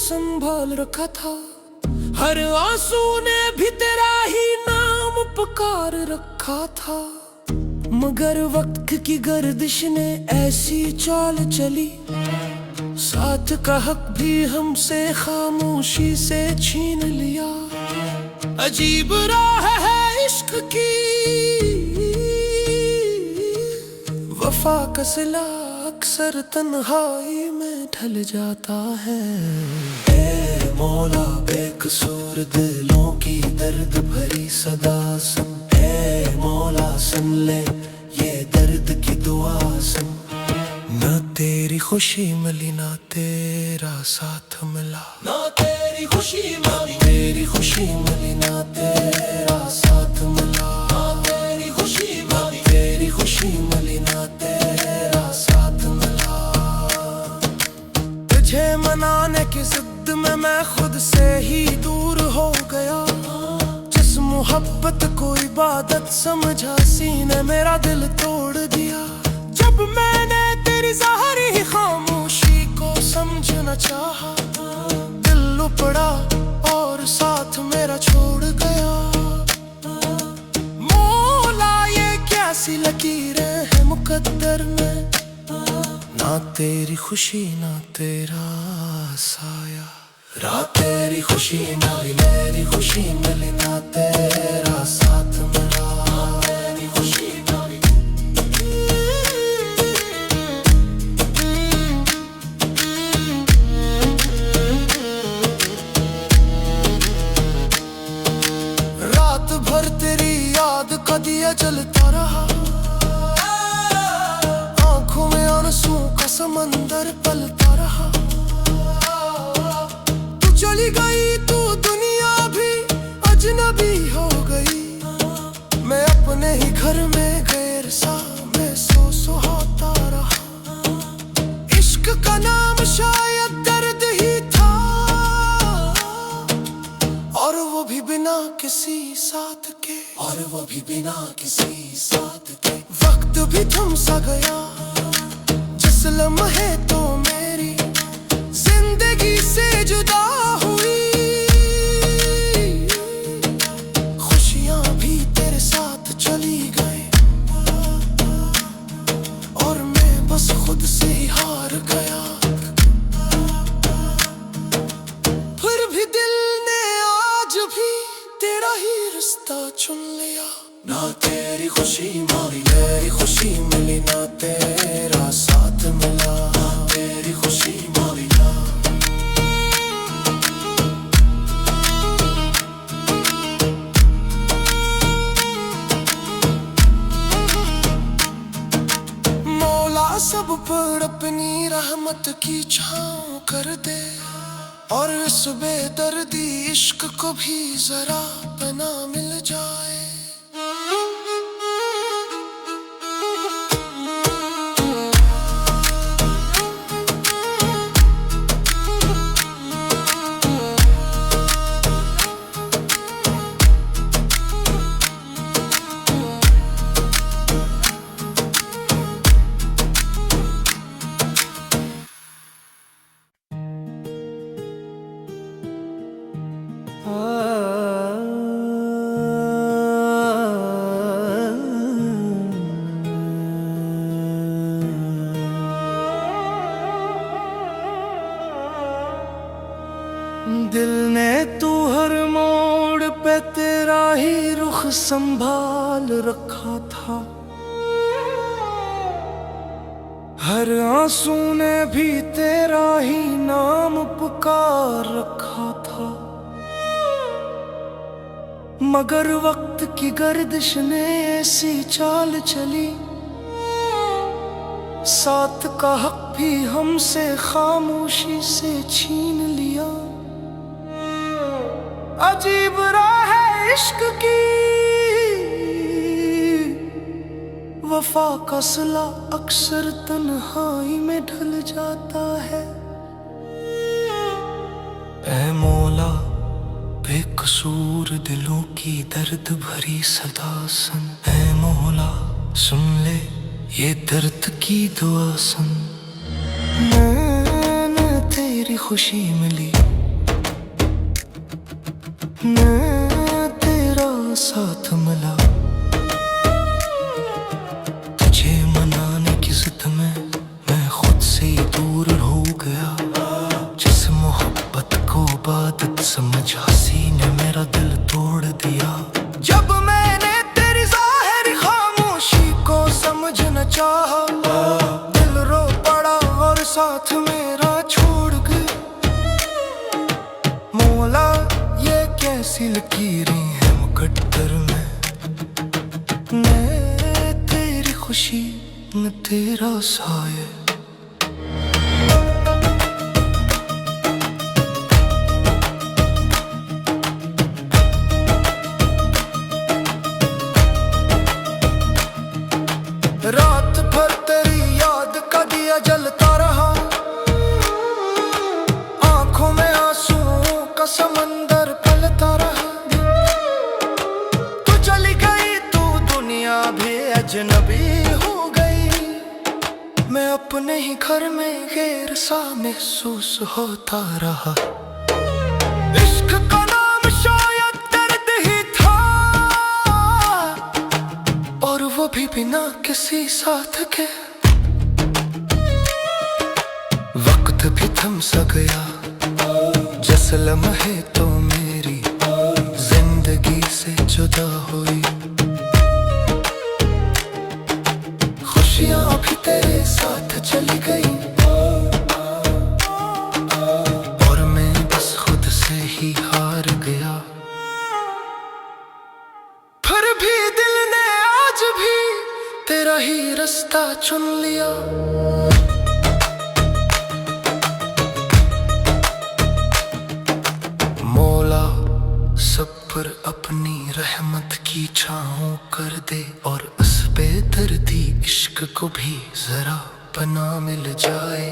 संभाल रखा था। हर आंसू ने भी तेरा ही नाम पुकार रखा था। मगर वक्त की गर्दिश ने ऐसी चाल चली, साथ का हक भी हमसे खामोशी से छीन लिया। अजीब राह है इश्क की, वफा का सिला अक्सर तन्हाई में ढल जाता है। ए मौला बेकसूर दिलों की दर्द भरी सदा सुन। ए मौला सुन ले ये दर्द की दुआ सुन। ना तेरी खुशी मिली ना तेरा साथ मिला, ना तेरी खुशी मिली, तेरी खुशी मिली ना तेरा साथ मिला। ना तेरी खुशी मिली, तेरी खुशी मिली ना तेरा साथ मिला। तुझे मनाने की जिद में मैं खुद से ही दूर हो गया। जिस मोहब्बत को इबादत समझा सीने मेरा दिल तोड़ दिया। जब मैंने तेरी ज़ाहिरी खामोशी को समझना चाहा, दिल उपड़ा और साथ मेरा छोड़ गया। मौला ये कैसी लकीरें हैं मुकद्दर में, ना तेरी खुशी ना तेरा साया। रात तेरी खुशी मिली मेरी खुशी मिली ना तेरा साथ मिला। तेरी खुशी मिली, रात भर तेरी याद का दिया जलता रहा। आंखों में आंसू का समंदर पलता रहा। चली गई तू दुनिया भी अजनबी हो गई। मैं अपने ही घर में गैर सा महसूस होता रहा। इश्क का नाम शायद दर्द ही था, और वो भी बिना किसी साथ के, और वो भी बिना किसी साथ के। वक्त भी थम सा गया जिस लम्हे तो मेरी जिंदगी से जुदा हुई। खुशियां भी तेरे साथ चली गई और मैं बस खुद से ही हार गया। फिर भी दिल ने आज भी तेरा ही रास्ता चुन लिया। ना तेरी खुशी मिली मेरी खुशी मिली ना तेरा साथ मिला। ना तेरी खुशी मिली ना, सब पर अपनी रहमत की छाँव कर दे, और इस बेदर्दी इश्क को भी जरा पना मिल जाए। दिल ने तू हर मोड़ पे तेरा ही रुख संभाल रखा था। हर आंसू ने भी तेरा ही नाम पुकार रखा था। मगर वक्त की गर्दिश ने ऐसी चाल चली, साथ का हक भी हमसे खामोशी से छीन लिया। अजीब राह है इश्क की, वफा का सिला अक्सर तन्हाई में ढल जाता है। ऐ मौला बेकसूर दिलों की दर्द भरी सदा सुन। ऐ मौला सुन ले ये दर्द की दुआ सुन। मैंने तेरी खुशी मिली मैं तेरा साथ मिला, तुझे मनाने की जिद में मैं खुद से ही दूर हो गया। जिस मोहब्बत को बात समझ हंसी ने मेरा दिल तोड़ दिया। जब मैंने तेरी ज़ाहिर खामोशी को समझ न चाहा, दिल रो पड़ा और साथ मेरा छोड़ गए। मौला ये कैसी लकीरें हैं मुकद्दर में, मैं तेरी खुशी न तेरा साया। रात भर तेरी याद का दिया जलता रहा, आंखों में आंसुओं का समंदर पलता रहा। तू चली गई तू दुनिया भी अजनबी हो गई, मैं अपने ही घर में गैर सा महसूस होता रहा। इश्क का नाम शायद दर्द ही था, और वो भी बिना किसी साथ के। वक्त भी थम सा गया, जिस लम्हे तो मेरी जिंदगी से जुदा हुई। खुशियां भी तेरे साथ चली गई, और मैं बस खुद से ही हार गया। फिर भी दिल ने आज भी तेरा ही रास्ता चुन लिया। मौला सब पर अपनी रहमत की छाँव कर दे, और उस बेदर्दी इश्क को भी जरा पनाह मिल जाए।